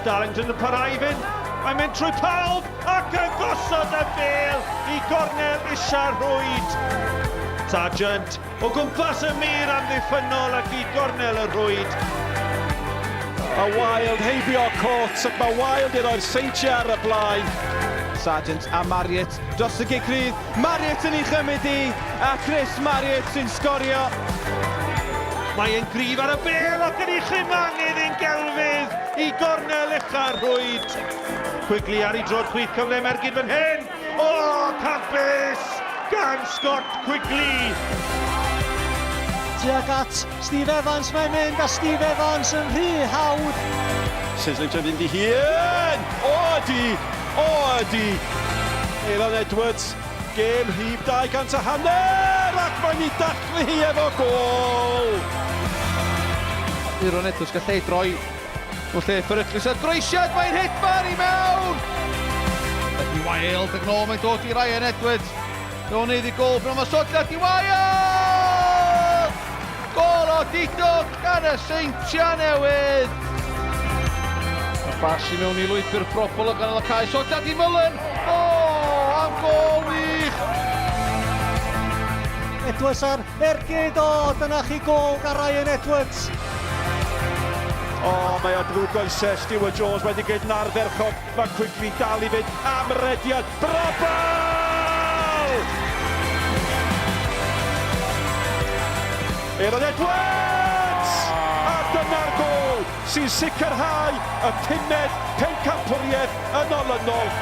Darlington yn parhau fynd. Mae'n mynd trwy pawb ac yn gosod y bêl I gornel isa rwyd. Sargent o gwmpas y mir amddiffynol ac I gornel y rwyd. A Wild heibio cwrt ac mae Wild I roi'r Seintiau ar y blaen. Sargent a Marriott dros y gigrydd. Marriott yn ei chymryd I a Chris Marriott sy'n sgorio. Mae'n gryf ar y bêl ac yn ei chymanydd i'n gelfydd I gornel ucha rwyd. Quigley ar ei drod chwith cyfle mergyd fan hyn. O, campus gan Scott Quigley. Tuag at Steve Evans mae'n mynd, a Steve Evans yn rhy hawdd. Sislington fynd I hun! O ydi! Aaron Edwards, gêm rhif 250 ac mae'n I dathlu hi efo gol! Aaron Edwards gall ei droi o lle Ferriclis a groesiad mae'n hitbar I mewn! Ydy Wild ac nôl mae'n dod I Ryan Edwards. Do'n ei gol, bron mae sodlad I Wild! Gol o didwch gan y Seintiau Newydd. Y bas I mewn I lwybr propol o ganol y cae. Sodlad I Mullen. O, am gol wych. Edwards ar ergyd, o, dyna chi gol gan Ryan Edwards. O, mae o drwy goesau, Stewart Jones wedi gwneud yn ardderchog. Mae Quigley dal I fynd am rediad. Brabal! Aaron Edwards! A dyna'r gol sy'n sicrhau y pumed Pencampwriaeth yn olynol.